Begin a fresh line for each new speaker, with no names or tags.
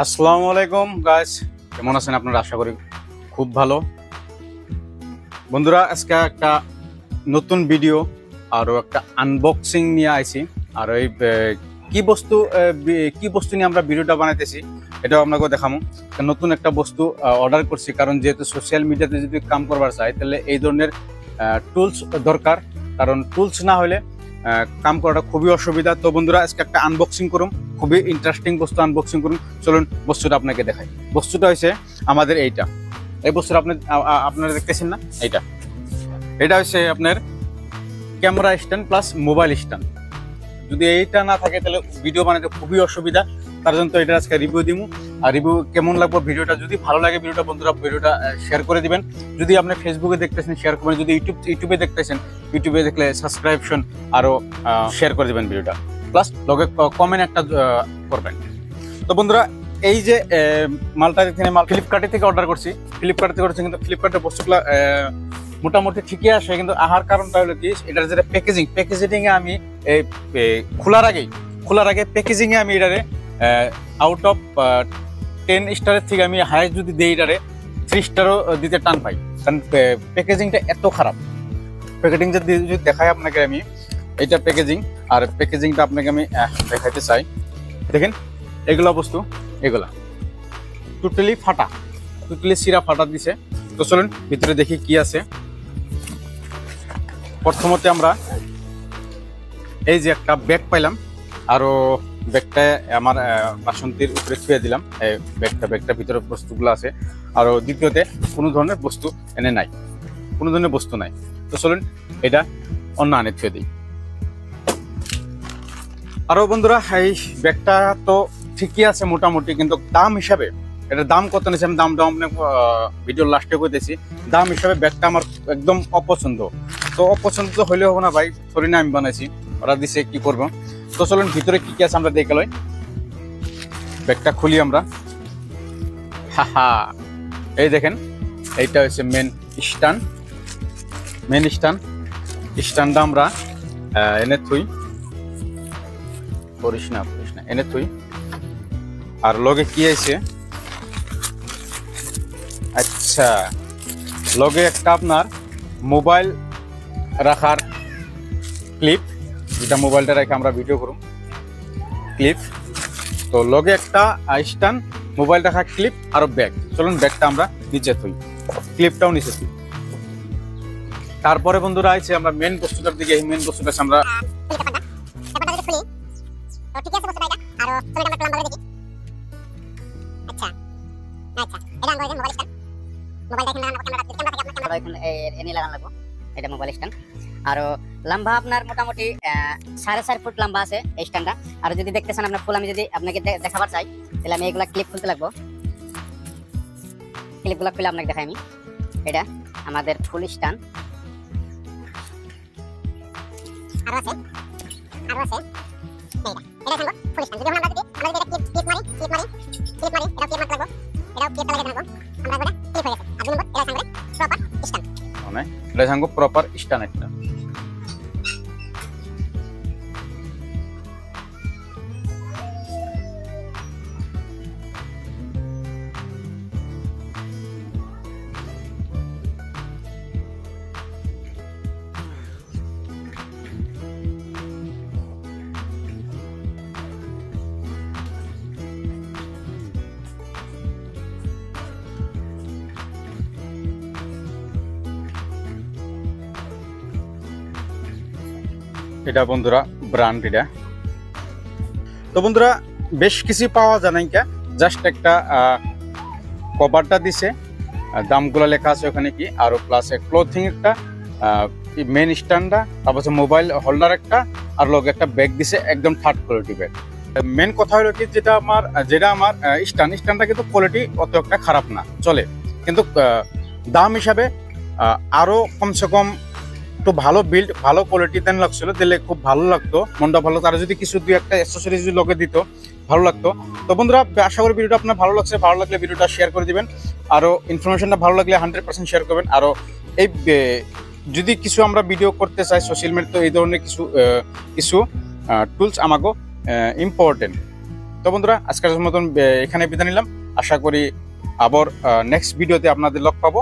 আসসালামু আলাইকুম গাইস, কেমন আছেন আপনারা? আশা করি খুব ভালো। বন্ধুরা, আজকে একটা নতুন ভিডিও আর একটা আনবক্সিং নিয়ে আইছি। আর এই কি বস্তু নিয়ে আমরা ভিডিওটা বানাইতেছি এটাও আপনাকে দেখাবো। নতুন একটা বস্তু অর্ডার করছি, কারণ যেহেতু সোশ্যাল মিডিয়াতে যদি কাম করবার চাই তাহলে এই ধরনের টুলস দরকার, কারণ টুলস না হলে কাম করাটা খুবই অসুবিধা। তো বন্ধুরা, আজকে একটা আনবক্সিং করুন, খুবই ইন্টারেস্টিং বস্তু আনবক্সিং করুন। চলুন বস্তুটা আপনাকে দেখাই। বস্তুটা হচ্ছে আমাদের এইটা, এই বস্তুটা আপনারা দেখতেছেন না, এটা হচ্ছে আপনার camera stand plus mobile stand. যদি এইটা না থাকে তাহলে ভিডিও বানাতে খুবই অসুবিধা। তার জন্য তো এটা আজকে রিভিউ দিব। আর রিভিউ কেমন লাগবে ভিডিওটা, যদি ভালো লাগে ভিডিওটা বন্ধুরা ভিডিওটা শেয়ার করে দিবেন। যদি আপনি ফেসবুকে দেখতেছেন শেয়ার করবেন, যদি ইউটিউবে দেখতেছেন ইউটিউবে দেখলে সাবস্ক্রিপশন আরও শেয়ার করে দিবেন ভিডিওটা, প্লাস লগে কমেন্ট একটা করবেন। তো বন্ধুরা, এই যে মালটা ফ্লিপকার্ট থেকে অর্ডার করছি, কিন্তু ফ্লিপকার্টের বস্তুগুলো মোটামুটি ঠিকই আসে, কিন্তু আহার কারণটা হলো কি, এটার যেটা প্যাকেজিং এ আমি খোলার আগে প্যাকেজিং এ আমি এটারে আউট অফ 10 স্টারের থেকে আমি হাইস্ট যদি দিই এটারে 3 স্টারও দিতে টান পাই, কারণ প্যাকেজিংটা এত খারাপ। প্যাকেজিং যদি দেখাই আপনাকে আমি, এইটা প্যাকেজিং, আর প্যাকেজিংটা আপনাকে আমি দেখাইতে চাই। দেখেন এগুলা বস্তু, এগুলা টোটালি সিরা ফাটা দিছে। তো চলুন ভিতরে দেখি কি আছে। প্রথমত আমরা এই যে একটা ব্যাগ পাইলাম, আরো ব্যাগটা আমার বাসন্তীর উপরে ছুঁয়ে দিলাম। এই ব্যাগটা ভিতরে বস্তুগুলো আছে। আর দ্বিতীয়তে কোনো ধরনের বস্তু এনে নাই, কোনো ধরনের বস্তু নাই। তো চলুন এটা অন্য আনে ছুঁয়ে দিই। আরো বন্ধুরা, এই ব্যাগটা তো ঠিকই আছে মোটামুটি, কিন্তু দাম হিসাবে এটার দাম কত নিয়েছে আমি দামটা আপনাকে ভিডিওর লাস্টে কইতেছি। দাম হিসাবে ব্যাগটা আমার একদম অপছন্দ। তো অপছন্দ তো হইলে হবে না ভাই, সরি না, আমি বানাইছি, ওরা দিছে, কি করবো। তো চলুন ভিতরে কি কি আছে আমরা দেখে লই। ব্যাগটা খুলি আমরা। এই দেখেন, এইটা হচ্ছে মেন স্ট্যান্ডটা আমরা এনে থুই, করিস না এনে থুই। আর লগে কি আছে, আচ্ছা, লগে একটা আপনার মোবাইল রাখার ক্লিপ, যেটা মোবাইলটা রেখে আমরা ভিডিও করুম, ক্লিপ। তো লগে একটা স্ট্যান্ড, মোবাইল রাখার ক্লিপ, আর ব্যাগ। চলুন ব্যাগটা আমরা নিচে থুই, ক্লিপটাও নিচে থুই। তারপরে বন্ধুরা আছে আমরা মেন বস্তুটার দিকে। এই মেন বস্তুটা আমরা
আরো লম্বা আপনার মোটামুটি 4.5 ফুট লম্বা আছে এই স্ট্যান্ডটা। আর যদি দেখতেছেন আপনার ফুল, আমি যদি আপনাকে দেখাবার চাই তাহলে আমি এগুলা ক্লিপ খুলতে লাগবো। ক্লিপগুলো খুলে আপনাকে দেখাই আমি। এটা আমাদের ফুল স্ট্যান্ড। আরো আছে এটা ফুল স্ট্যান্ড। যদি আমরা যদি এটা ক্লিপ মারি এটা ক্লিপ লাগবো, এটাও ক্লিপটা লাগিয়ে দেবো আমরা। এটা ক্লিপ হয়ে গেছে। আর দুই নম্বর এটা প্রপার স্ট্যান্ড,
মানে এটা সাঙ্গ প্রপার স্ট্যান্ড একটা। এটা বন্ধুরা ব্র্যান্ড এটা। তো বন্ধুরা, বেশ কিছু পাওয়া যায় নাই, জাস্ট একটা কভারটা দিছে, দামগুলো লেখা আছে ওখানে কি, আর প্লাস ক্লোথিং একটা, মেন স্ট্যান্ডটা, তারপর মোবাইল হোল্ডার একটা, আর লগে একটা ব্যাগ দিছে, একদম থার্ড কোয়ালিটি ব্যাগ। মেন কথা হলো কি, যেটা আমার স্ট্যান্ডটা কিন্তু কোয়ালিটি অত একটা খারাপ না, চলে, কিন্তু দাম হিসাবে আরো কমসে কম একটু ভালো বিল্ড, ভালো কোয়ালিটি দেন লাগছিল, দিলে খুব ভালো লাগতো, মনটা ভালো। তারা যদি কিছু দুই একটা অ্যাক্সেসরিজ লগে দিত ভালো লাগতো। তো বন্ধুরা, আশা করি ভিডিওটা আপনার ভালো লাগছে। ভালো লাগলে ভিডিওটা শেয়ার করে দিবেন, আরো ইনফরমেশনটা ভালো লাগলে 100% শেয়ার করবেন। আরো এই যদি কিছু আমরা ভিডিও করতে চাই সোশ্যাল মিডিয়া, তো এই ধরনের কিছু টুলস আমাকে ইম্পর্টেন্ট। তো বন্ধুরা আজকের মতন এখানে বিদায় নিলাম। আশা করি আবার নেক্সট ভিডিওতে আপনাদের লগ পাবো।